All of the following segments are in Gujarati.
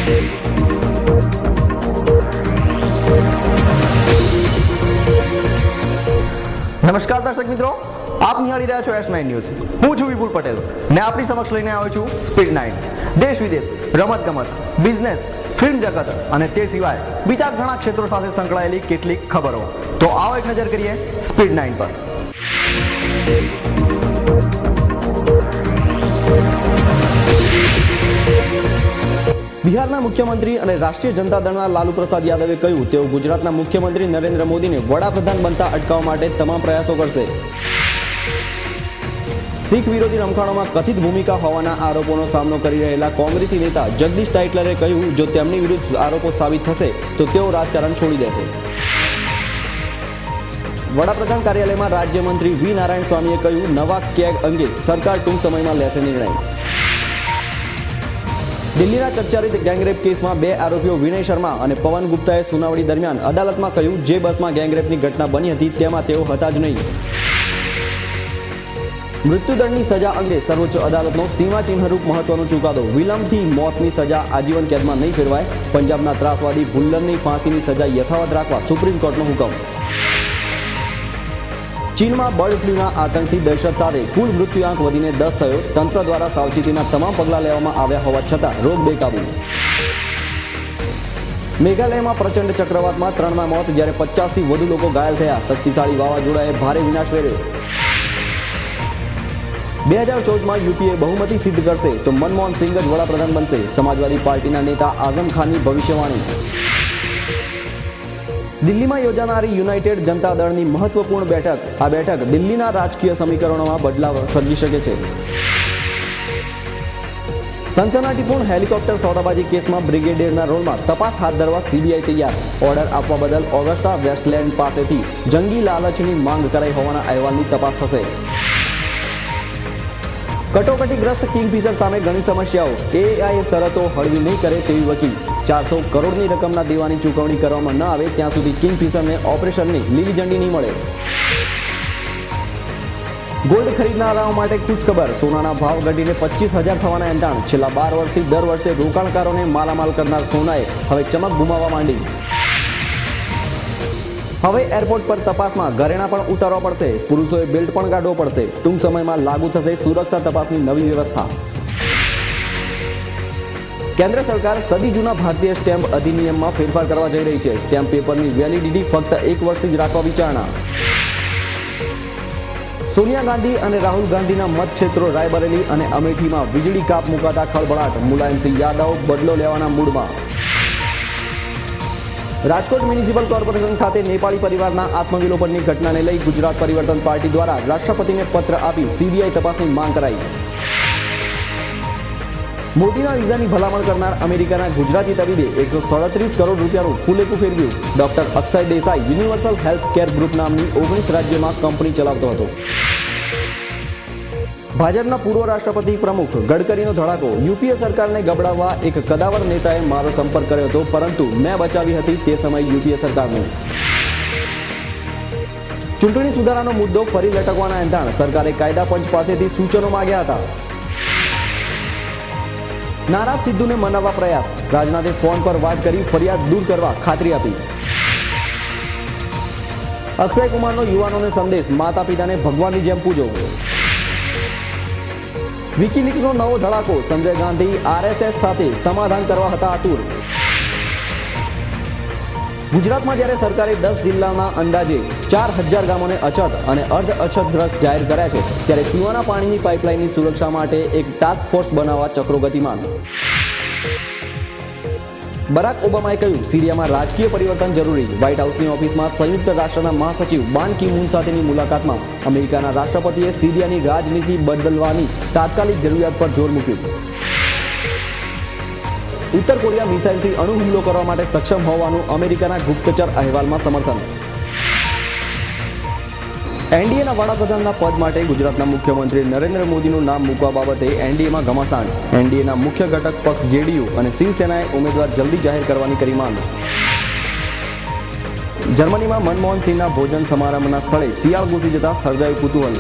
નમસ્કાર દર્શક મિત્રો, આપ નિહાળી રહ્યા છો S9 ન્યૂઝ. હું છું વિપુલ પટેલ ને આપની સમક્ષ લઈને આવ્યો છું સ્પીડ 9. દેશ વિદેશ, રમત ગમત, બિઝનેસ, ફિલ્મ જગત અને તે સિવાય બીજા ઘણા ક્ષેત્રો સાથે સંકળાયેલી કેટલીક ખબરો. તો આવો એક નજર કરીએ સ્પીડ 9 પર. બિહારના મુખ્યમંત્રી અને રાષ્ટ્રીય જનતા દળના લાલુ પ્રસાદ યાદવે કહ્યું તેઓ ગુજરાતના મુખ્યમંત્રી નરેન્દ્ર મોદીને વડાપ્રધાન બનતા અટકાવવા માટે તમામ પ્રયાસો કરશે. શીખ વિરોધી રમખાણોમાં કથિત ભૂમિકા હોવાના આરોપોનો સામનો કરી રહેલા કોંગ્રેસી નેતા જગદીશ ટાઇટલરે કહ્યું જો તેમની વિરુદ્ધ આરોપો સાબિત થશે તો તેઓ રાજકારણ છોડી દેશે. વડાપ્રધાન કાર્યાલયમાં રાજ્યમંત્રી વી નારાયણ સ્વામીએ કહ્યું નવા કેગ અંગે સરકાર ટૂંક સમયમાં લેશે નિર્ણય. દિલ્હીના ચર્ચારિત ગેંગરેપ કેસમાં 2 આરોપીઓ વિનય શર્મા અને પવન ગુપ્તાએ સુનાવણી દરમિયાન અદાલતમાં કહ્યું જે બસમાં ગેંગરેપની ઘટના બની હતી તેમાં તેઓ હતા જ નહીં. મૃત્યુદંડની સજા અંગે સર્વોચ્ચ અદાલતનો સીમાચિહ્નરૂપ મહત્વનો ચુકાદો. વિલંબથી મોતની સજા આજીવન કેદમાં નહીં ફેરવાય. પંજાબના ત્રાસવાદી ભુલ્લરની ફાંસીની સજા યથાવત રાખવા સુપ્રીમ કોર્ટનો હુકમ. ચીનમાં બર્ડ ફ્લૂના આતંકથી દહેશત સાથે કુલ મૃત્યુઆંક વધીને 10 થયો. તંત્ર દ્વારા સાવચેતીના તમામ પગલાં લેવામાં આવ્યા હોવા છતાં રોગ બેકાબુ. મેઘાલયમાં પ્રચંડ ચક્રવાતમાં 3ના મોત જ્યારે 50થી વધુ લોકો ઘાયલ થયા. શક્તિશાળી વાવાઝોડાએ ભારે વિનાશ વેર્યો. 2014માં યુપીએ બહુમતી સિદ્ધ કરશે તો મનમોહન સિંહ જ વડાપ્રધાન બનશે. સમાજવાદી પાર્ટીના નેતા આઝમ ખાનની ભવિષ્યવાણી. દિલ્હીમાં યોજાનારી યુનાઇટેડ જનતા દળની મહત્વપૂર્ણ બેઠક. આ બેઠક દિલ્હીના રાજકીય સમીકરણોમાં બદલાવ સર્જી શકે છે. સનસનાટીપૂર્ણ હેલિકોપ્ટર સોદાબાજી કેસમાં બ્રિગેડિયરના રોલમાં તપાસ હાથ ધરવા સીબીઆઈ તૈયાર. ઓર્ડર આપવા બદલ ઓગસ્ટા વેસ્ટલેન્ડ પાસેથી જંગી લાલચની માંગ કરાઈ હોવાના અહેવાલની તપાસ થશે. કટોકટીગ્રસ્ત કિંગફિશર સામે ઘણી સમસ્યાઓ. એઆઈ શરતો હળવી નહીં કરે તેવી વકીલ. 400 કરોડની રકમના દેવાની ચૂકવણી કરવામાં ન આવે ત્યાં સુધી કિંગફિશરને ઓપરેશનની લીલી ઝંડી નહીં મળે. ગોલ્ડ ખરીદનારાઓ માટે ખુશખબર. સોનાના ભાવ ઘટીને 25,000 થવાના એંધાણ. છેલ્લા 12 વર્ષથી દર વર્ષે રોકાણકારોને માલામાલ કરનાર સોનાએ હવે ચમક ગુમાવવા માંડી. હવે એરપોર્ટ પર તપાસમાં ઘરેણાં પણ ઉતારવા પડશે. પુરુષોએ બેલ્ટ પણ કાઢવો પડશે. ટૂંક સમયમાં લાગુ થશે સુરક્ષા તપાસની નવી વ્યવસ્થા. કેન્દ્ર સરકાર સદી જૂના ભારતીય સ્ટેમ્પ અધિનિયમમાં ફેરફાર કરવા જઈ રહી છે. સ્ટેમ્પ પેપરની વેલિડિટી ફક્ત 1 વર્ષથી જ રાખવા વિચારણા. સોનિયા ગાંધી અને રાહુલ ગાંધીના મતક્ષેત્રો રાયબરેલી અને અમેઠીમાં વીજળી કાપ મુકાતા ખળભળાટ. મુલાયમસિંહ યાદવ બદલો લેવાના મૂડમાં. રાજકોટ મ્યુનિસિપલ કોર્પોરેશન ખાતે નેપાળી પરિવારના આત્મવિલોપનની ઘટનાને લઈ ગુજરાત પરિવર્તન પાર્ટી દ્વારા રાષ્ટ્રપતિને પત્ર આપી સીબીઆઈ તપાસની માંગ કરાઈ. મોદીના વિઝાની ભલામણ કરનાર અમેરિકાના ગુજરાતી તબીબે 137 કરોડ રૂપિયાનું ફૂલેકું ફેરવ્યું. Doctor Akshay Desai universal health care group નામની 19 રાજ્યમાં કંપની ચલાવતો હતો. ભાજપના પૂર્વ રાષ્ટ્રપતિ પ્રમુખ ગડકરીનો ધડાકો. યુપીએ સરકારને ગબડાવવા એક કદાવર નેતાએ મારો સંપર્ક કર્યો હતો પરંતુ મેં બચાવી હતી તે સમયે યુપીએ સરકારને. ચૂંટણી સુધારાનો મુદ્દો ફરી લટકવાના એંધાણ. સરકારે કાયદા પંચ પાસેથી સૂચનો માંગ્યા હતા. નારાજ સિદ્ધુને મનાવવા પ્રયાસ. રાજનાથે ફોન પર વાત કરી ફરિયાદ દૂર કરવા ખાતરી આપી. અક્ષય કુમારનો યુવાનોને સંદેશ. માતા પિતાને ભગવાનની જેમ પૂજો. વિકીલીક્સનો નવો ધડાકો. સંજય ગાંધી આરએસએસ સાથે સમાધાન કરવા હતા આતુર. ગુજરાતમાં જ્યારે સરકારે 10 જિલ્લાના અંદાજે 4,000 ગામોને અછત અને અર્ધ અછતગ્રસ્ત જાહેર કર્યા છે ત્યારે પીવાના પાણીની પાઇપલાઇનની સુરક્ષા માટે એક ટાસ્ક ફોર્સ બનાવવા ચક્રો ગતિમાન. બરાક ઓબામાએ કહ્યું સિરિયામાં રાજકીય પરિવર્તન જરૂરી. વ્હાઇટ હાઉસની ઓફિસમાં સંયુક્ત રાષ્ટ્રના મહાસચિવ બાન કી મૂન સાથેની મુલાકાતમાં અમેરિકાના રાષ્ટ્રપતિએ સિરિયાની રાજનીતિ બદલવાની તાત્કાલિક જરૂરિયાત પર જોર મૂક્યું. ઉત્તર કોરિયા મિસાઇલથી અણુ હુમલો કરવા માટે સક્ષમ હોવાનું અમેરિકાના ગુપ્તચર અહેવાલમાં સમર્થન. એનડીએના વડાપ્રધાનના પદ માટે ગુજરાતના મુખ્યમંત્રી નરેન્દ્ર મોદીનું નામ મૂકવા બાબતે એનડીએમાં ઘમાસાણ. એનડીએના મુખ્ય ઘટક પક્ષ જેડીયુ અને શિવસેનાએ ઉમેદવાર જલ્દી જાહેર કરવાની કરી માંગ. જર્મનીમાં મનમોહન સિંહના ભોજન સમારંભના સ્થળે શિયાળ ઘૂસી જતા સર્જાયું કુતૂહલ.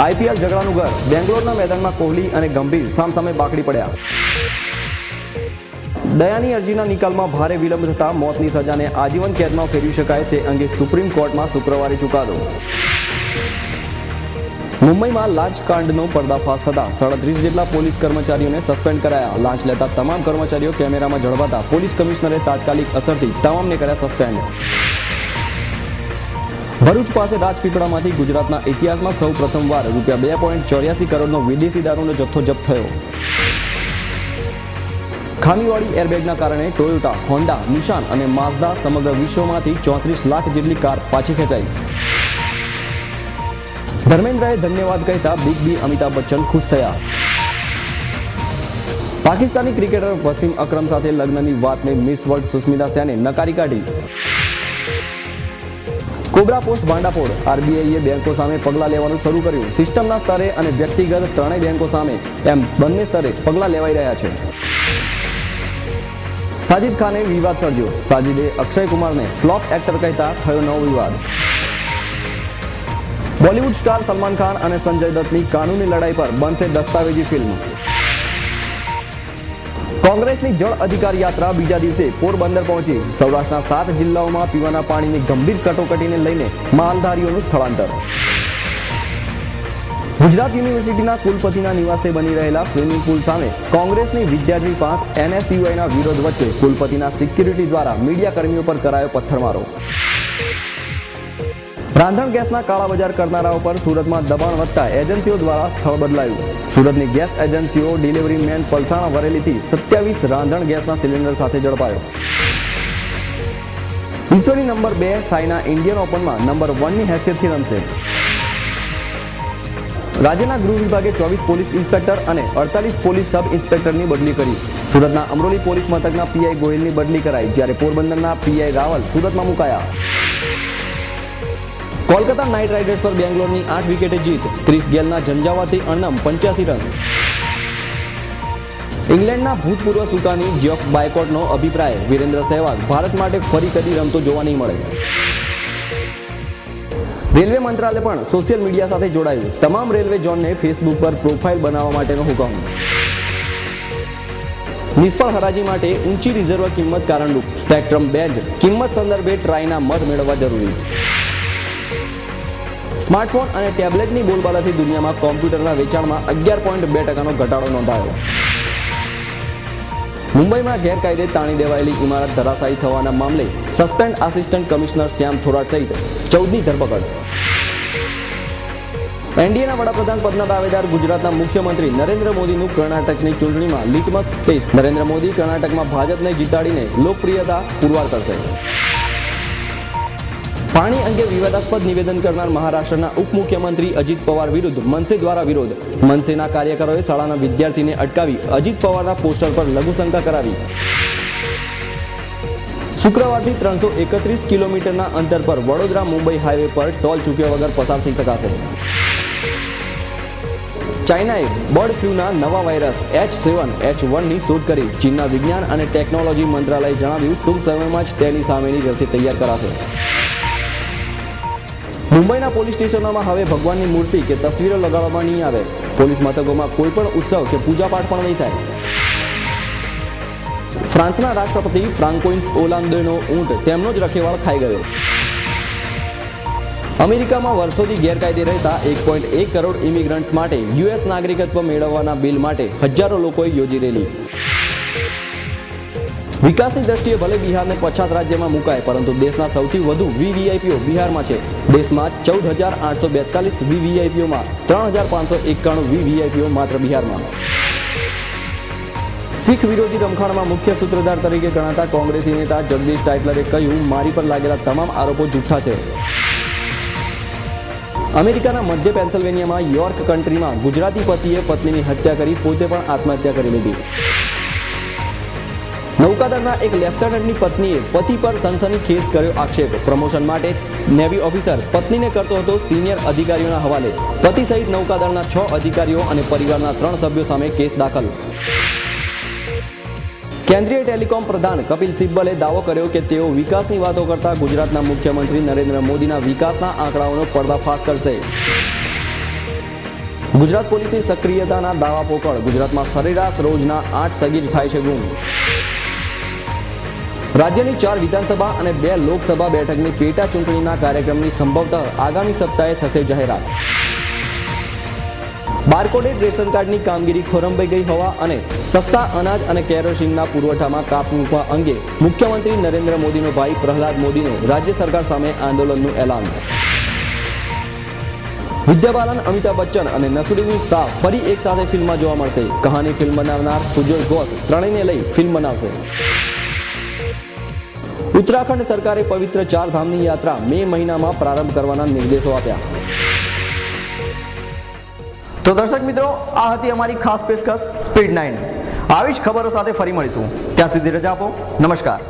આઈપીએલ ઝઘડાનું ઘર. બેંગ્લોરના મેદાનમાં કોહલી અને ગંભીર સામસામે બાકડી પડ્યા. દયાની અરજીના નિકાલમાં ભારે વિલંબ થતાં મોતની સજાને આજીવન કેદમાં ફેરવી શકાય તે અંગે સુપ્રીમ કોર્ટમાં શુક્રવારે ચુકાદો. મુંબઈમાં લાંચ કાંડનો પર્દાફાશ થતા 37 જેટલા પોલીસ કર્મચારીઓને સસ્પેન્ડ કરાયા. લાંચ લેતા તમામ કર્મચારીઓ કેમેરામાં ઝડપાતા પોલીસ કમિશનરે તાત્કાલિક અસરથી તમામને કર્યા સસ્પેન્ડ. ભરૂચ પાસે રાજપીપળામાંથી ગુજરાતના ઇતિહાસમાં સૌ પ્રથમવાર ₹2.84 કરોડનો વિદેશી દારૂનો જથ્થો જપ્ત થયો. ખામીવાળી એરબેગના કારણે ટોયોટા, હોન્ડા, નિશાન અને માઝદા સમગ્ર વિશ્વમાંથી 34 લાખ જેટલી કાર પાછી ખેંચાઈ. ધર્મેન્દ્રએ ધન્યવાદ કહેતા બિગ બી અમિતાભ બચ્ચન ખુશ થયા. પાકિસ્તાની ક્રિકેટર વસીમ અકરમ સાથે લગ્નની વાતને મિસ વર્લ્ડ સુસ્મિતા સેને નકારી કાઢી. Cobra post ભાંડાફોડ. આરબીઆઈએ બેંકો સામે પગલાં લેવાનું શરૂ કર્યું. સિસ્ટમના સ્તરે અને વ્યક્તિગત ત્રણેય બેંકો સામે એમ બંને સ્તરે પગલાં લેવાઈ રહ્યા છે. સાજિદ ખાને વિવાદ સર્જ્યો. સાજિદે અક્ષય કુમારને ફ્લોપ એક્ટર કહેતા થયો નવો વિવાદ. બોલિવૂડ સ્ટાર સલમાન ખાન અને સંજય દત્તની કાનૂની લડાઈ પર બનશે દસ્તાવેજી ફિલ્મ. કોંગ્રેસની જળ અધિકાર યાત્રા બીજા દિવસે પોરબંદર પહોંચી. સૌરાષ્ટ્રના 7 જિલ્લાઓમાં પીવાના પાણીની ગંભીર કટોકટીને લઈને માલધારીઓનું સ્થળાંતર. ગુજરાત યુનિવર્સિટીના કુલપતિના નિવાસે બની રહેલા સ્વિમિંગ પુલ સામે કોંગ્રેસની વિદ્યાર્થી પાંખ NSUIના વિરોધ વચ્ચે કુલપતિના સિક્યુરિટી દ્વારા મીડિયા કર્મીઓ પર કરાયો પથ્થરમારો. રાંધણ ગેસના કાળાબજાર કરનારાઓ પર સુરતમાં દબાણ વધતા એજન્સીઓ દ્વારા સ્થળ બદલાયું. સુરતની ગેસ એજન્સીઓ ડિલિવરી મેન પલસાણા વરેલીથી 27 રાંધણ ગેસના સિલિન્ડર સાથે ઝડપાયો. વિશ્વની નંબર 2 સાયના ઇન્ડિયન ઓપનમાં નંબર 1ની હેસિયતથી રમશે. રાજ્યના ગૃહ વિભાગે 24 પોલીસ ઇન્સ્પેક્ટર અને 48 પોલીસ સબ ઇન્સ્પેક્ટરની બદલી કરી. સુરતના અમરોલી પોલીસ મથકના પીઆઈ ગોહિલની બદલી કરાઈ, જ્યારે પોરબંદરના પીઆઈ રાવલ સુરતમાં મુકાયા. કોલકાતા નાઇટ રાઇડર્સ પર બેંગ્લોરની 8 વિકેટે જીત. Chris ગેલના ઝંઝાવાતી અણનમ 85 run. ઇંગ્લેન્ડના ભૂતપૂર્વ સુકાની જેફ બાયકોટનો અભિપ્રાય. વિરેન્દ્ર સહેવાગ ભારત માટે ફરી કદી રમતો જોવા નહીં મળે. રેલવે મંત્રાલય પણ સોશિયલ મીડિયા સાથે જોડાયું. તમામ રેલવે ઝોનને ફેસબુક પર પ્રોફાઇલ બનાવવા માટેનો હુકમ. નિષ્ફળ હરાજી માટે ઊંચી રિઝર્વ કિંમત કારણરૂપ. સ્પેક્ટ્રમ બેન્ચ કિંમત સંદર્ભે ટ્રાયના મત મેળવવા જરૂરી. સ્માર્ટફોન અને ટેબ્લેટની બોલબાલાથી દુનિયામાં કોમ્પ્યુટરના વેચાણમાં 11.2% ઘટાડો નોંધાયો. મુંબઈમાં ગેરકાયદે તાણી દેવાયેલી ઇમારત ધરાશાયી થવાના મામલે સસ્પેન્ડ આસિસ્ટન્ટ કમિશનર શ્યામ થોરાટ સહિત 14ની ધરપકડ. એનડીએના વડાપ્રધાન પદના દાવેદાર ગુજરાતના મુખ્યમંત્રી નરેન્દ્ર મોદીનું કર્ણાટકની ચૂંટણીમાં લિટમસ ટેસ્ટ. નરેન્દ્ર મોદી કર્ણાટકમાં ભાજપને જીતાડીને લોકપ્રિયતા પુરવાર કરશે. પાણી અંગે વિવાદાસ્પદ નિવેદન કરનાર મહારાષ્ટ્રના ઉપમુખ્યમંત્રી અજીત પવાર વિરુદ્ધ મનસે દ્વારા વિરોધ. મનસેના કાર્યકરોએ શાળાના વિદ્યાર્થીને અટકાવી અજીત પવારના પોસ્ટર પર લઘુશંકા કરાવી. શુક્રવારથી 331 કિલોમીટરના અંતર પર વડોદરા મુંબઈ હાઈવે પર ટોલ ચૂક્યા વગર પસાર થઈ શકાશે. ચાઇનાએ બર્ડ ફ્લૂના નવા વાયરસ H7H1ની શોધ કરી. ચીનના વિજ્ઞાન અને ટેકનોલોજી મંત્રાલયે જણાવ્યું ટૂંક સમયમાં જ તેની સામેની રસી તૈયાર કરાશે. મુંબઈના પોલીસ સ્ટેશનોમાં હવે ભગવાનની મૂર્તિ કે તસવીરો લગાડવામાં નહીં આવે. પોલીસ મથકોમાં કોઈ પણ ઉત્સવ કે પૂજાપાઠ પણ નહીં થાય. ફ્રાન્સના રાષ્ટ્રપતિ ફ્રાન્કોઇસ ઓલાન્દેનો ઊંટ તેમનો જ રખેવાળ ખાઈ ગયો. અમેરિકામાં વર્ષોથી ગેરકાયદે રહેતા 1.1 કરોડ ઇમિગ્રન્ટ્સ માટે યુએસ નાગરિકત્વ મેળવવાના બિલ માટે હજારો લોકોએ યોજી રેલી. વિકાસની દ્રષ્ટિએ ભલે બિહારને પછાત રાજ્યમાં મુકાય, પરંતુ દેશના સૌથી વધુ વીવીઆઈપીઓ બિહારમાં છે. દેશમાં 14,842 વીવીઆઈપીઓમાં 3,591 વીવીઆઈપીઓ માત્ર બિહારમાં. શીખ વિરોધી રમખાણમાં મુખ્ય સૂત્રધાર તરીકે ગણાતા કોંગ્રેસી નેતા જગદીશ ટાઇટલરે કહ્યું, મારી પર લાગેલા તમામ આરોપો જૂઠા છે. અમેરિકાના મધ્ય પેન્સિલ્વેનિયામાં યોર્ક કન્ટ્રીમાં ગુજરાતી પતિએ પત્નીની હત્યા કરી પોતે પણ આત્મહત્યા કરી લીધી. નૌકાદળના એક લેફ્ટનન્ટની પત્નીએ પતિ પર સનસનીખેજ કર્યો આક્ષેપ. પ્રમોશન માટે નેવી ઓફિસર પત્નીને કરતો હતો સિનિયર અધિકારીઓના હવાલે. પતિ સહિત નૌકાદળના 6 અધિકારીઓ અને પરિવારના 3 સભ્યો સામે કેસ દાખલ. કેન્દ્રીય ટેલિકોમ પ્રધાન કપિલ સિબ્બલે દાવો કર્યો કે તેઓ વિકાસની વાતો કરતા ગુજરાતના મુખ્યમંત્રી નરેન્દ્ર મોદીના વિકાસના આંકડાઓનો પર્દાફાશ કરશે. ગુજરાત પોલીસની સક્રિયતાના દાવા પોકળ. ગુજરાતમાં સરેરાશ રોજના 8 સગીર થાય છે ગુમ. રાજ્યની 4 વિધાનસભા અને 2 લોકસભા બેઠકની પેટા ચૂંટણીના કાર્યક્રમની સંભવતઃ આગામી સપ્તાહે થશે જાહેરાત. બારકોડેડ રેશન કાર્ડની કામગીરી ખોરંભાઈ ગઈ હોવા અને સસ્તા અનાજ અને કેરોસીનના પુરવઠામાં કાપ મૂકવા અંગે મુખ્યમંત્રી નરેન્દ્ર મોદીનો ભાઈ પ્રહલાદ મોદીનું રાજ્ય સરકાર સામે આંદોલનનું એલાન. વિદ્યા બાલન, અમિતાભ બચ્ચન અને નસરુદ્દીન શાહ ફરી એક સાથે ફિલ્મમાં જોવા મળશે. કહાની ફિલ્મ બનાવનાર સુજોય ઘોષ ત્રણેયને લઈ ફિલ્મ બનાવશે. ઉત્તરાખંડ સરકારે પવિત્ર 4 ધામની યાત્રા મે મહિનામાં પ્રારંભ કરવાના નિર્દેશો આપ્યા. તો દર્શક મિત્રો, આ હતી અમારી ખાસ પેશકશ સ્પીડ 9. આવી જ ખબરો સાથે ફરી મળીશું. ત્યાં સુધી રજા આપો. નમસ્કાર.